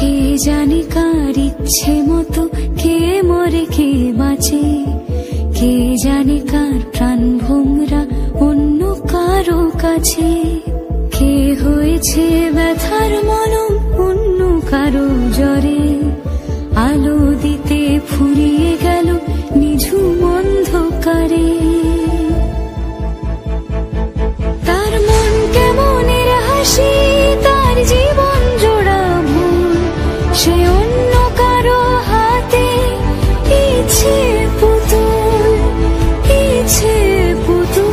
কে জানে কার ইচ্ছে মতো কে মরে কে বাঁচে, কে জানে কার প্রাণ ভোমরা অন্য কারো কাছে, কে হয়েছে ব্যথার মলম অন্য কারো জ্বরে, আলো দিতে ফুরিয়ে গেল নিঝুম অন্ধকারে। তার মন কেমনের হাসি, তার জীবন জোড়া ভুল, সে অন্য কারো হাতে ইচ্ছে পুতুল, ইচ্ছে পুতুল।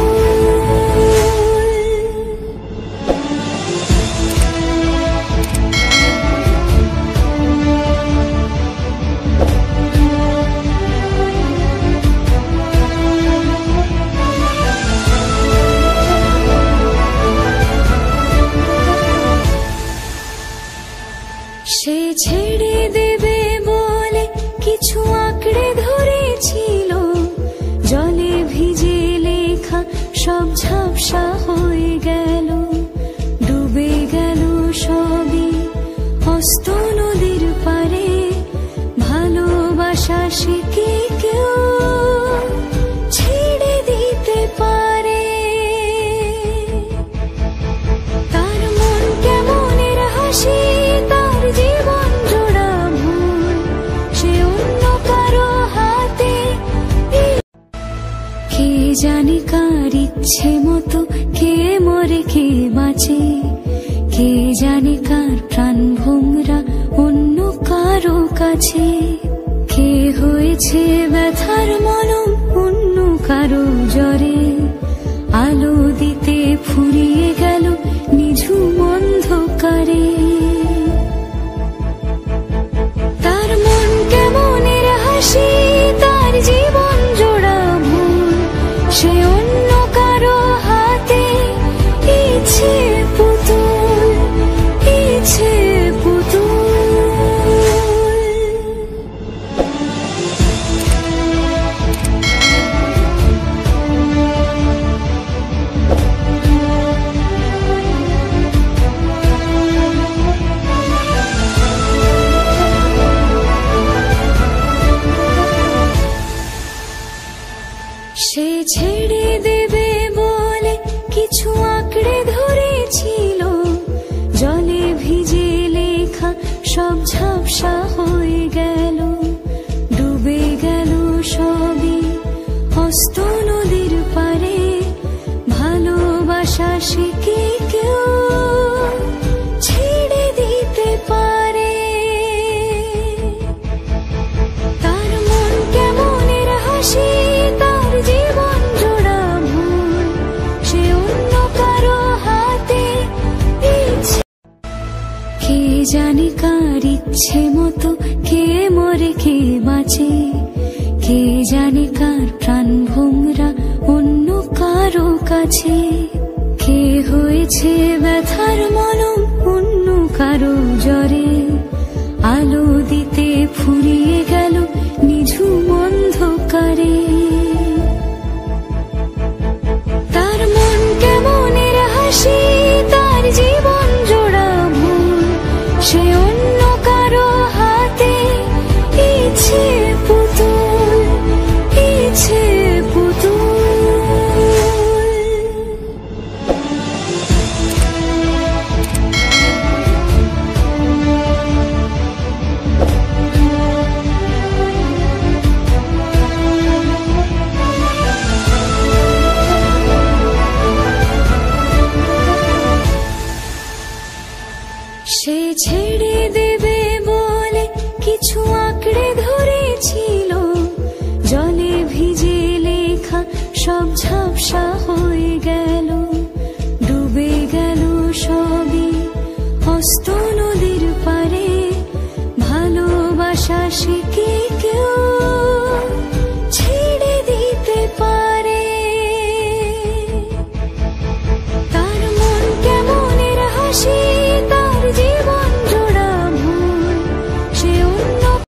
সে ছেড়ে দেবে বলে কিছু আঁকড়ে ধরেছিল, জলে ভিজে লেখা সব ঝাপসা হয়ে গেল, ডুবে গেল সবই হস্ত নদীর পারে। ভালোবাসা সে কি কেউ ছেড়ে দিতে পারে? তার মন কেমনের হাসি, তার জীবন জোড়া ভুল, সে অন্য কারো হাতে। কে জানে কার ইচ্ছে মতো কে মরে কে বাঁচে, কে জানে কার প্রাণ ভোমরা অন্য কারো কাছে, কে হয়েছে ব্যথার মলম অন্য কারো জ্বরে, আলো দিতে ফুরিয়ে গেল নিঝুম অন্ধকারে। তার মন কেমনের হাসি, তার জীবন জোড়া ভুল, সে অন্য কারো হাতে ইচ্ছে পুতুল, ইচ্ছে পুতুল। সে ছেড়ে দেবে বলে কিছু আঁকড়ে ধরেছিল, জলে ভিজে লেখা সব ঝাপসা হয়ে গেল, ডুবে গেল সবই হস্ত নদীর পারে। ভালোবাসা সে কি কেউ ছেড়ে দিতে পারে? তার মন কেমনের হাসি, তার জীবন জোড়া ভুল, সে অন্য কারো হাতে ইচ্ছে। কে জানে কার ইচ্ছে মতো কে মরে কে বাঁচে, কে জানে কার প্রাণ ভোমরা অন্য কারো কাছে, কে হয়েছে ব্যথার মলম অন্য কারো জ্বরে, আলো দিতে ফুরিয়ে গেল নিঝুম অন্ধকারে। তার মন কেমনের হাসি, তার জীবন জোড়া ভুল, সে অন্য কারো হাতে ইচ্ছে পুতুল, ইচ্ছে পুতুল। সে ছেড়ে দেবে বলে কিছু আঁকড়ে ধরেছিল, জলে ভিজে লেখা সব ঝাপসা হয়ে গেল, ডুবে গেল সবই হস্ত